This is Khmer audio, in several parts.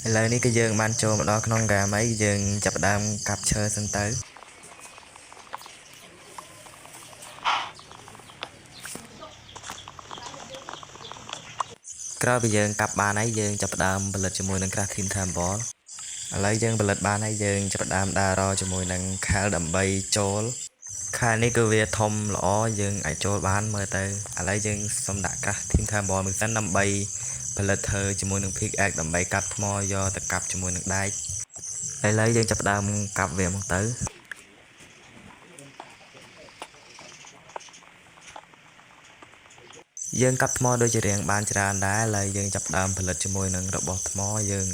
ឥឡូវនេះគឺយើងបានចូលមកដល់ក្នុងហ្គេមហើយយើងចាប់ផ្ដើមកាប់ឈើសិនទៅក្រោយពីយើងកាប់បានហើយយើងចាប់ផ្ដើមផលិតជាមួយនឹង Craft Team Thermal ឥឡូវយើងផលិតបានហើយយើងចាប់ផ្ដើមដើររជាមួយនឹង Khal ដើម្បីចូល Khal នេះគឺវាធំល្អយើងអាចចូលបានមើលទៅឥឡូវយើងសុំដាក់ Craft Team Thermal មួយសិនដើម្បីផលិតធ្វើជាមួយនឹង Pickaxe ដើម្បីកាប់ថ្មយកទៅកាប់ជាមួយនឹងដែកឥឡូវយើងចាប់ផ្ដើមកាប់វាមកទៅយើងកាប់ថ្មដូចជារៀងបានច្រើនដែរឥឡូវយើងចាប់ផ្ដើមផលិតជាមួយនឹងរបស់ថ្មយើង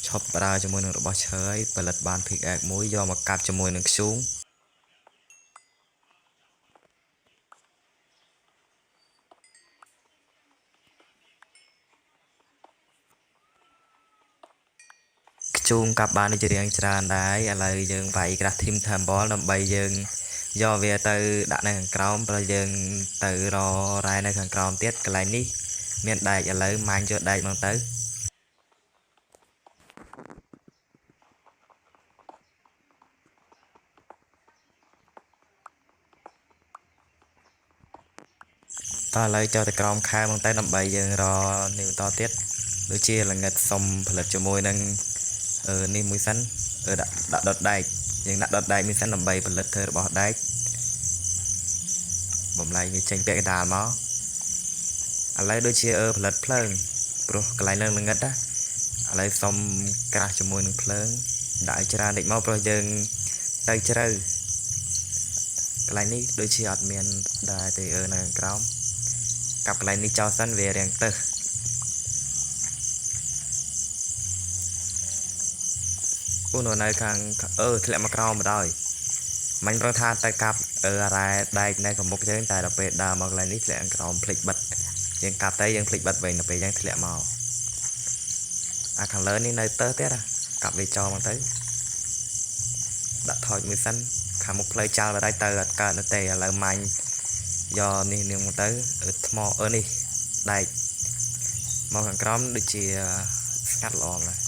ឈប់ប្រើជាមួយនឹងរបស់ឈើហើយផលិតបាន Pickaxe មួយយកមកកាប់ជាមួយនឹងធ្យូងធ្យូងកាប់បានដូចជារៀងច្រើនដែរឥឡូវយើងវាយ Craft Team Thermal ដើម្បីយើងយកវាទៅដាក់នៅខាងក្រោមព្រោះយើងទៅររ៉ែនៅខាងក្រោមទៀតកន្លែងនេះមានដែកឥឡូវម៉ាញ់យកដែកមកទៅតោះឥឡូវចូលទៅក្រោមខែមកទៅដើម្បីយើងរនេះបន្តទៀតដូចជាល្ងិតសុំផលិតជាមួយនឹងនេះមួយសិនដាក់ដុតដែកយើងដាក់ដុតដែកមួយសិនដើម្បីផលិតធ្វើរបស់ដែកបំលែងវាចេញពាក់កណ្ដាលមកឥឡូវដូចជាផលិតភ្លើងព្រោះកន្លែងនឹងល្ងិតណាឥឡូវសុំក្រាស់ជាមួយនឹងភ្លើងដាក់ឲ្យច្រើនតិចមកព្រោះយើងទៅជ្រៅកន្លែងនេះដូចជាអត់មានដែរទេនៅខាងក្រោមកាប់កន្លែងនេះចោលសិនវារាំងទៅអូនៅខាងធ្លាក់មកក្រោមមកដល់មាញ់ប្រងថាទៅកាប់រ៉ែដែកនៅខាងមុខយើងតែដល់ពេលដើរមកកន្លែងនេះធ្លាក់ក្រោមភ្លេចបិទយើងកាប់ទៅយើងភ្លេចបិទវិញដល់ពេលយើងធ្លាក់មកអាខាងលើនេះនៅទៅទៀតកាប់វាចោលមកទៅដាក់ថយមួយសិនខាងមុខផ្លូវចោលទៅទៅអត់កើតនៅទេឥឡូវមាញ់យកនេះនាងមកទៅថ្មនេះដែកមកខាងក្រោមដូចជាស្ងាត់ល្អណាស់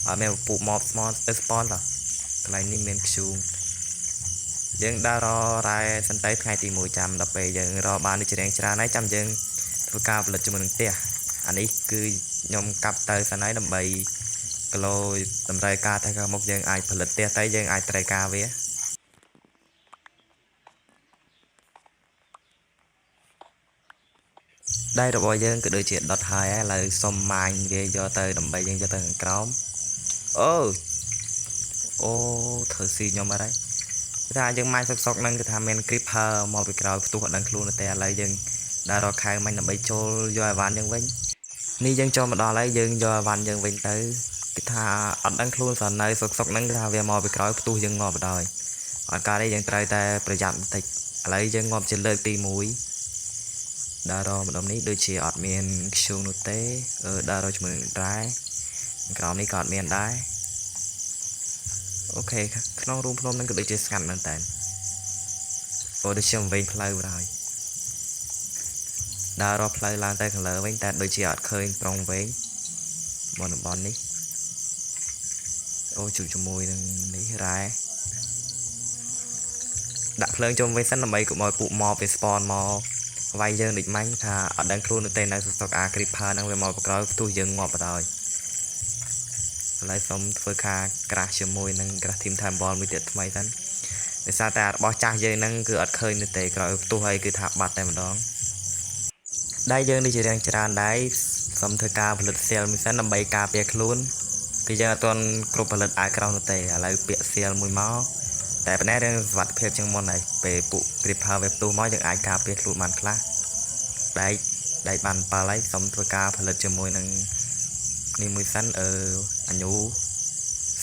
អត់មានពូមកស្មតស្ពនតកន្លែងនេះមានខ្ជូងយើងដើរររ៉ែសិនទៅថ្ងៃទី1ចាំដល់ពេលយើងរបានដូចជារៀងច្រើនហើយចាំយើងធ្វើការផលិតជាមួយនឹងផ្ទះអានេះគឺខ្ញុំកាប់ទៅសិនហើយដើម្បីគីឡូតម្រូវការទៅខាងមុខយើងអាចផលិតផ្ទះទៅយើងអាចត្រូវការវាដៃរបស់យើងក៏ដូចជាដុតហើយឥឡូវសុំម៉ាញវាយកទៅដើម្បីយើងយកទៅខាងក្រោមអូធ្វើស៊ីខ្ញុំអត់ហើយគេថាយើងម៉ាញ់សុកហ្នឹងគេថាមាន creeper មកពីក្រោយផ្ទុះអត់ដឹងខ្លួនទេឥឡូវយើងដើររកខែមាញ់ដើម្បីចូលយកអីវ៉ាន់យើងវិញនេះយើងចូលមកដល់ហើយយើងយកអីវ៉ាន់យើងវិញទៅគេថាអត់ដឹងខ្លួនសោះនៅសុកហ្នឹងគេថាវាមកពីក្រោយផ្ទុះយើងងាប់បណ្ដោយអត់ការទេយើងត្រូវតែប្រយ័ត្នបន្តិចឥឡូវយើងងាប់ជាលើកទី1ដើររម្ដងនេះដូចជាអត់មានខ្ជូងនោះទេដើររជាមួយនឹងរ៉ែក្រោមនេះក៏អត់មានដែរអូខេក្នុងរូងភ្នំហ្នឹងក៏ដូចជាស្ងាត់មែនតើដូចជាវិញផ្លូវហើយដើររកផ្លូវឡើងទៅខាងលើវិញតែដូចជាអត់ឃើញប្រុងវែងមកតំបន់នេះជួបជាមួយនឹងនេះរ៉ែដាក់ភ្លើងជុំវិញសិនដើម្បីកុំឲ្យពួកមកវាស្ពនមកវាយយើងដូចមាញ់ថាអត់ដឹងខ្លួនទេនៅសុកអា creeper ហ្នឹងវាមកក្រោយផ្ទុះយើងងាប់បណ្ដោយឥឡូវសូមធ្វើការក្រាស់ជាមួយនឹង Craft Team Thermal មួយទៀតថ្មីសិនដោយសារតែរបស់ចាស់យើងហ្នឹងគឺអត់ឃើញទេក្រោយផ្ទុះហើយគឺថាបាត់តែម្ដងដៃយើងនេះជារៀងច្រើនដែរសូមធ្វើការផលិតសៀលមួយសិនដើម្បីការពារខ្លួនគឺយើងអត់ទាន់គ្រប់ផលិតអាក្រោះនោះទេឥឡូវពាក់សៀលមួយមកតែប៉ុណ្ណេះរឿងសុវត្ថិភាពជាងមុនហើយពេលពួក creeper វាផ្ទុះមកយើងអាចការពារខ្លួនបានខ្លះដែកបាន7ហើយសូមធ្វើការផលិតជាមួយនឹងនេះមួយសិនអញូ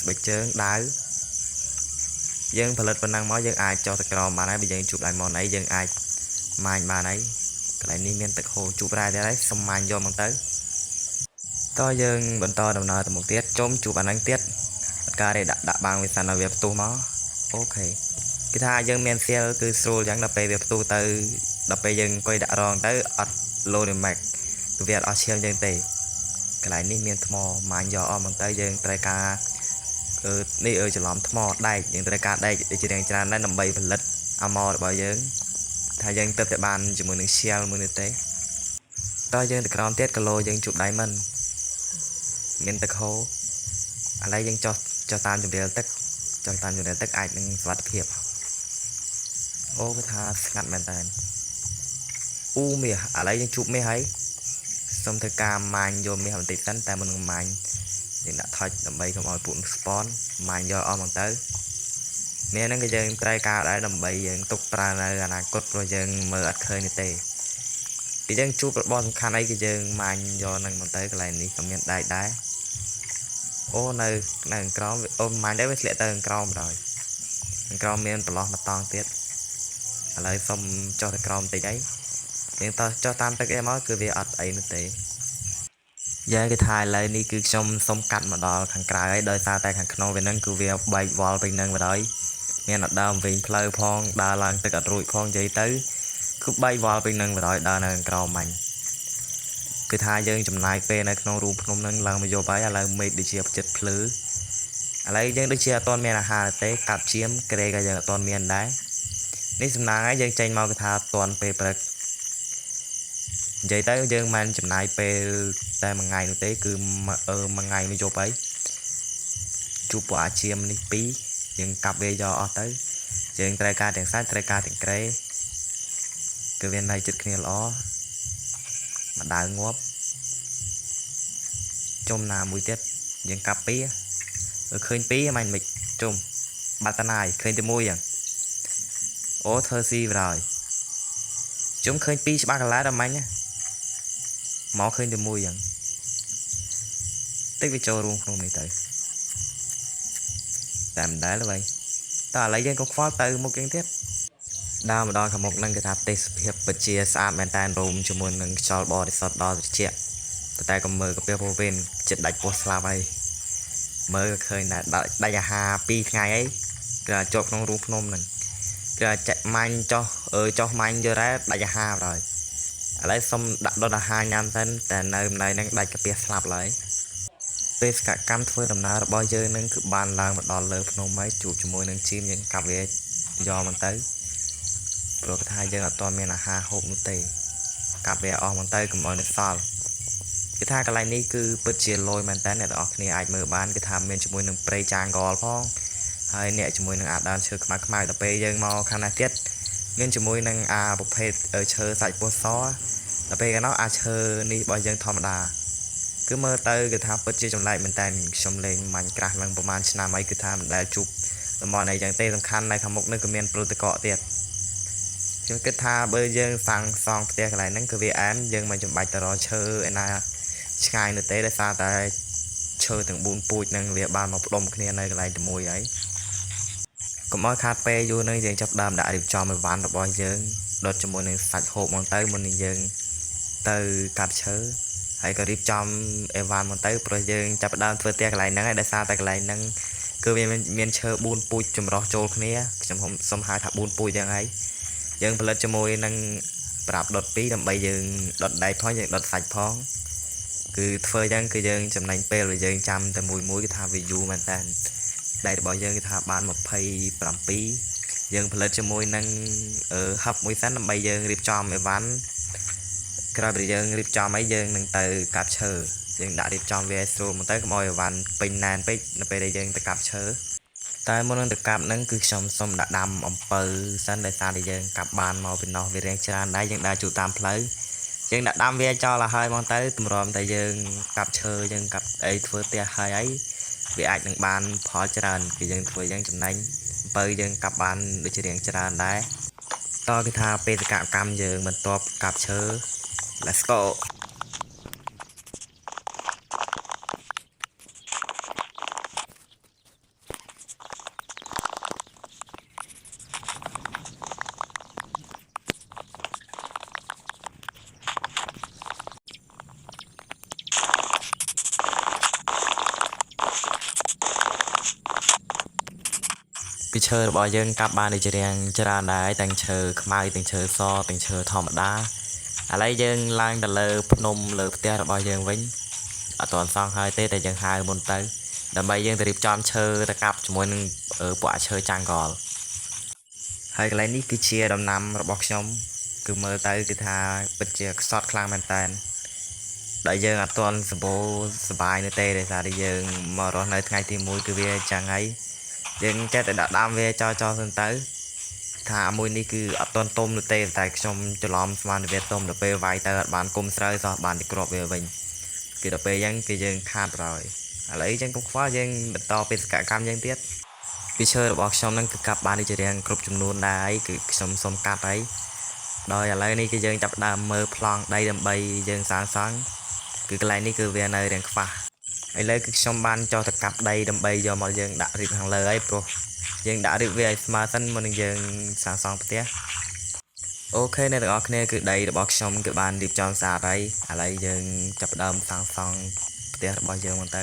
ស្បែកជើងដាវយើងផលិតប៉ុណ្ណឹងមកយើងអាចចុះទៅក្រោមបានហើយបើយើងជួប diamond អីយើងអាចម៉ាញបានហើយកន្លែងនេះមានទឹកហូរជួបរ៉ែទៀតហើយសុំម៉ាញយកមកទៅតោះយើងបន្តដំណើរទៅមុខទៀតជុំជួបអាហ្នឹងទៀតអត់ការទេដាក់បាំងវាសិនឲ្យវាផ្ទុះមកអូខេគេថាយើងមានសៀលគឺស្រួលយ៉ាងដល់ពេលវាផ្ទុះទៅដល់ពេលយើងអង្គុយដាក់រងទៅអត់ load max គឺវាអត់អស់ឈាមយើងទេ cái này ní miền thò mà do ở bằng tới dân trai ca ní chỉ làm thò đây những trai ca đây để chỉ đang tràn đây nằm bay phần lật amo bao dân thay dân tập tại bàn chỉ muốn share muốn tế tới dân từ còn tiết calo dân chụp đáy mình miền tây khô lấy dân cho tam chụp đều tất cho tam chụp đều tất ai đừng vật hiệp ô cái tha ngặt mền tàn u mía lấy dân chụp mấy hay xong thời cam mang vô mấy hầm tịt tánh tại mình mang thì đã thôi đầm bay không ai bụng spawn mang vô om bằng tới mấy nó cái dân trai cao đã đầm bay dân tục ra là cốt rồi dân mơ ắt khơi như tê cái dân chụp bọn khăn ấy cái dân mang vô năng bằng tới cái này đi comment đại đá ô nơi nàng crom ôm mang đấy với lệ tơ crom rồi crom miền plot mà toàn tiết lấy xong cho thằng crom tí đấy nhưng ta cho tam tới cái món cứ việc ắt ấy nó tí giờ cái thai lấy đi cứ xong cạnh mà đó thằng cài ấy đời xa tay thằng khâu về nâng cứ việc bay vào bên nâng vào đấy nghe nó đau vì plei phong đa lần tới cả rụi phong dây tới cứ bay vào bên nâng vào đấy đa nâng crom mạnh cái thai dân chấm này pe này khâu rùm không nâng lần mà vô bay là mệt để chia chật phứ lấy dân được chia toàn miền là hà tế cặp chiếm cái đây giờ toàn miền đấy nếu xem nào ấy dân tranh mau cái thà toàn pe bật vậy tới dân man chấm này pe tại một ngày tế cứ một ngày mới vô bay chụp quả chiêm đi pí dân cặp về do tới dân trai ca tiền sát trai ca tiền kề cái viên này chật kia ló mà đào ngóp trong nào mũi tiết dân cặp pí khơi pí mà mình trong bà ta này khơi từ môi à ô thơ si rồi chúng khơi pí ba cái lá đâm anh nhá máu khơi từ môi à tích với châu luôn không này tới làm đá là vậy ta lấy dân có phó từ một kiến thiết đau mà đo cả một năng cái tháp tê hiệp bật chia xa màn tan rùm cho muốn năng cho bò để sọt đo chuyện tay còn mơ cái bê bên chuyện đạch post la vậy mơ khơi là đại hà pi ngày ấy là cho nó rú nôm này là chạy manh cho manh cho ra đại hà rồi lấy xong đặt đó là 2 năm thânแต่nơi này đang đạch cái bia slap lại về cả cam thôi làm nào bao giờ nên cứ bàn lang một đòn lơ nôm máy chụp cho môi nâng chim những cặp về do mình tới rồi cái hai giờ là toàn miền là 5 hộp nút tì cặp về mình tới cùng mọi người sao cái tha cái này ní cứ bật chia lôi mình tới này đó này ai mở bán cái tham miền cho môi nâng play trang gò phong hay nè cho môi nâng ạt đan chơi khăm khăm tập bây giờ mau khăn này tiết miền cho môi nâng bộ phê ở chơi sạch bột xó tập bây cái nó chơi ní bao giờ thòm đà cứ mơ tới cái tham bật chia trong lại mình tàn trong lên mình cả lầnประมาณ năm ấy cái tham đã chụp mọi này chẳng tê tầm khăn này tham một nơi comment protocol tiệt chúng cái tha bây giờ sang xong tiệt cái này nó cứ việc án dân mà chụp bài tờ chơi anh à ngày nữa tế đã xa tại chơi từng 4 pui năng việc ban một đom kia này lại từ mùi ấy cũng mỗi khát pe vô nơi dân chấp đam đã được cho mình ván được bao giờ đợt cho một người sạch hộp một tới một người dân từ cặp chớ hãy có điệp trong evan một tới rồi dân chấp đam vừa tiệt lại năng đã xa tại lại năng cứ miền chơi 4 pui chùm rõ trôi kia trong hôm xong 2 thập 4 pui dân ấy dân phải lên cho môi năng bạp đột bí làm bây giờ đột đầy phó dân đột sạch phong cứ phơi dân cứ dân chấm đánh pe rồi dân chăm từ mũi cái tha vì du mà tàn đây là bao dân cái tha bán một pay làm pí dân phải lên cho môi năng ở hấp mũi sáng năm bây giờ điệp cho mày ván cái rồi dân điệp cho mấy dân nâng từ cặp chờ dân đã điệp cho về rồi một tới cái môi ván pin nan pin nó về đây dân từ cặp chờ tại môn năng từ cặp nâng cứ xong đã đầm ông pơ sáng đây xa thì dân cặp bàn màu bên nó về đen tràn đây dân đã chủ tam lấy dân đã đam ve cho là hơi mong tới tụm ròm tại dân cặp chơi dân cặp ấy vừa tia hơi ấy vì ai đừng bàn phó tràn thì dân vừa dân chấm đánh bơi dân cặp bàn được chơi điện tràn đấy to cái tha pe cặp cam giờ mình top cặp chơi let's go cái chơi bao giờ cặp bàn để chơi đèn tràn đấy từng chơi mai từng chơi so từng chơi thòm đá lấy dân lang đà lơ nôm lơ tia bao giờ vĩnh អត់ទាន់សង់ហើយទេតែយើងហៅមុនទៅដើម្បីយើងទៅរៀបចំឈើទៅកាប់ជាមួយនឹងពួកអាឈើចាំងកលហើយកន្លែងនេះគឺជាដំណាំរបស់ខ្ញុំគឺមើលទៅគឺថាពិតជាខ្សត់ខ្លាំងមែនតើដែលយើងអត់ទាន់សម្បូរសប្បាយនៅទេដោយសារតែយើងមករស់នៅថ្ងៃទី1គឺវាចឹងហើយយើងចេះតែដាក់ដើមវាចោលសិនទៅថាមួយនេះគឺអត់ទាន់ទុំនៅទេតែខ្ញុំច្រឡំស្មានវាទុំដល់ពេលវាយទៅអត់បានគុំស្រូវសោះបានតែគ្រាប់វាវិញគឺដល់ពេលអញ្ចឹងគឺយើងខាតហើយឥឡូវយើងកុំខ្វល់យើងបន្តបេសកកម្មយើងទៀតពីឈើរបស់ខ្ញុំហ្នឹងគឺកាប់បានជារៀងគ្រប់ចំនួនដែរហើយគឺខ្ញុំសុំកាត់ហើយដោយឥឡូវនេះគឺយើងចាប់ផ្ដើមមើលប្លង់ដីដើម្បីយើងសាងសង់គឺកន្លែងនេះគឺវានៅរៀងខ្វះឥឡូវគឺខ្ញុំបានចោះទៅកាប់ដីដើម្បីយកមកយើងដាក់រៀបខាងលើហើយព្រោះយើងដាក់រៀបវាឲ្យស្មើសិនមុននឹងយើងសាងសង់ផ្ទះអូខេអ្នកទាំងអស់គ្នាគឺដីរបស់ខ្ញុំគឺបានរៀបចំស្អាតហើយឥឡូវយើងចាប់ផ្ដើមសាងសង់ផ្ទះរបស់យើងមកទៅ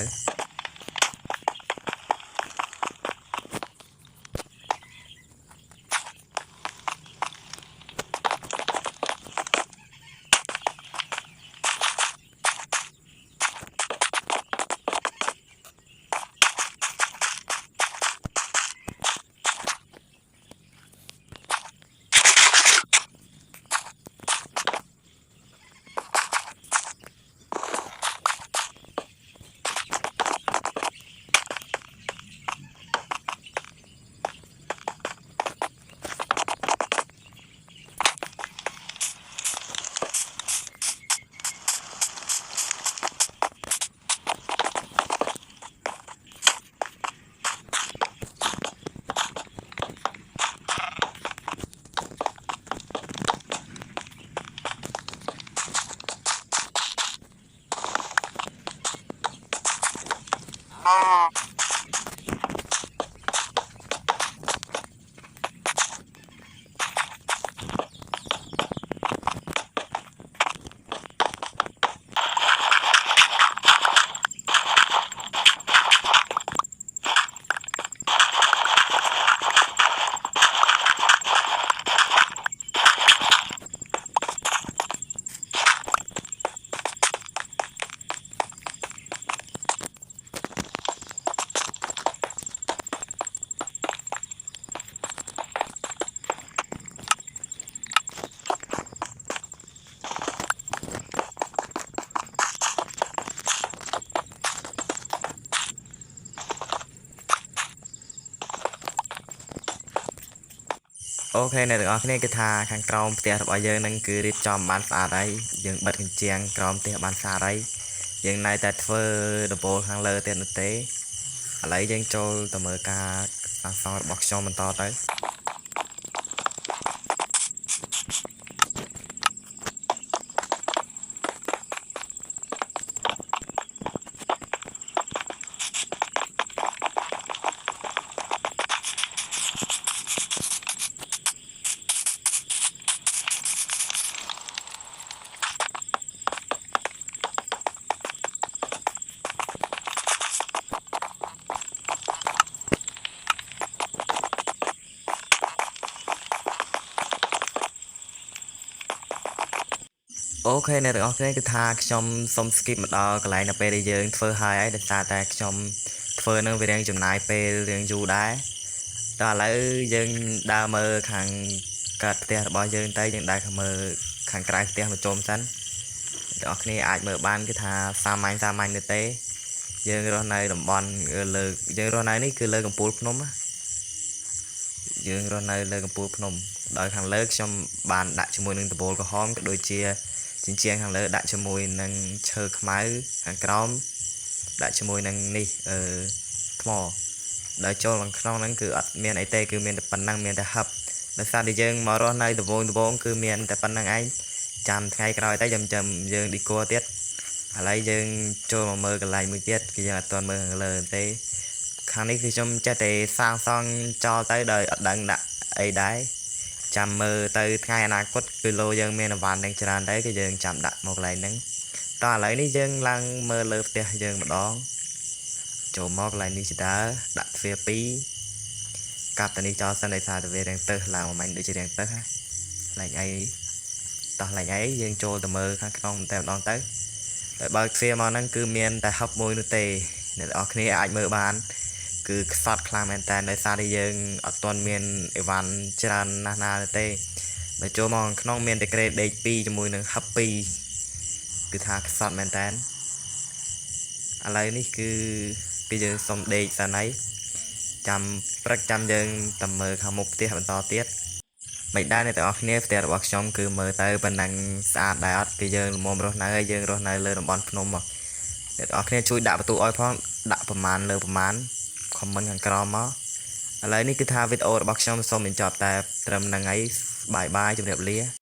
អូខេអ្នកទាំងអស់គ្នាគឺថាខាងក្រោមផ្ទះរបស់យើងនឹងគឺរៀបចំបានស្អាតហើយយើងបិទកញ្ជាំងក្រោមផ្ទះបានស្អាតហើយយើងនៅតែធ្វើដំបូលខាងលើទៀតនោះទេឥឡូវយើងចូលទៅមើលការសាងសង់របស់ខ្ញុំបន្តទៅអូខេអ្នកទាំងអស់គ្នាគឺថាខ្ញុំសុំ skip មកដល់កន្លែងនៅពេលដែលយើងធ្វើហើយដោយសារតែខ្ញុំធ្វើនឹងវារៀងចំណាយពេលរៀងយូរដែរតោះឥឡូវយើងដើរមើលខាងកាត់ផ្ទះរបស់យើងទៅយើងដើរមើលខាងក្រៅផ្ទះមកជុំសិនអ្នកទាំងអស់គ្នាអាចមើលបានគឺថាសាមញ្ញនេះទេយើងរស់នៅតំបន់លើយើងរស់នៅនេះគឺលើកំពូលភ្នំយើងរស់នៅលើកំពូលភ្នំដោយខាងលើខ្ញុំបានដាក់ជាមួយនឹងដំបូលក្រហមក៏ដូចជាជញ្ជាំងខាងលើដាក់ជាមួយនឹងឈើខ្មៅខាងក្រោមដាក់ជាមួយនឹងនេះថ្មដោយចូលខាងក្នុងហ្នឹងគឺអត់មានអីទេគឺមានតែប៉ុណ្ណឹងមានតែហឹបដោយសារតែយើងមករស់នៅដំបូងគឺមានតែប៉ុណ្្នឹងឯងចាំថ្ងៃក្រោយទៅចាំយើងឌីកូទៀតឥឡូវយើងចូលមកមើលកន្លែងមួយទៀតគឺយើងអត់ទាន់មើលខាងលើទេខាងនេះគឺខ្ញុំចេះតែសាងសង់ចោលទៅដោយអត់ដឹងដាក់អីដែរចាំមើលទៅថ្ងៃអនាគតគឺលោយើងមានអវ៉ាន់នឹងច្រើនដែរគឺយើងចាំដាក់មកកន្លែងហ្នឹងតោះឥឡូវនេះយើងឡើងមើលលើផ្ទះយើងម្ដងចូលមកកន្លែងនេះជាដើរដាក់ទ្វារ2កាប់តានេះចោលសិនដោយសារទ្វាររៀងទៅឡើងមួយម៉ាញ់ដូចជារៀងទៅហ่ะឡើងអីតោះឡើងអីយើងចូលទៅមើលខាងក្នុងតែម្ដងទៅ តែបើខ្សែមកហ្នឹងគឺមានតែហឹបមួយនោះទេអ្នកនរគ្នាអាចមើលបានគឺខ្សត់ខ្លាំងមែនតើដោយសារតែយើងអត់ទាន់មានអីវ៉ាន់ច្រើនណាស់ណាទេបើចូលមកក្នុងមានតែក្រេដេក2ជាមួយនឹងហឹប2គឺថាខ្សត់មែនតើឥឡូវនេះគឺយើងសុំដេកសិនហើយចាំព្រឹកចាំយើងទៅមើលខាងមុខផ្ទះបន្តទៀតមិនដែរអ្នកទាំងអស់គ្នាផ្ទះរបស់ខ្ញុំគឺមើលទៅប៉ុណ្ណឹងស្អាតដែរអត់គឺយើងល្មមរស់នៅហើយយើងរស់នៅលើតំបន់ភ្នំមកអ្នកទាំងអស់គ្នាជួយដាក់បន្ទូឲ្យផងដាក់ប្រមាណលើប្រមាណខមមិនខាងក្រោមមកឥឡូវនេះគឺថាវីដេអូរបស់ខ្ញុំសូមបញ្ចប់តែត្រឹមហ្នឹងហើយបាយបាយជម្រាបលា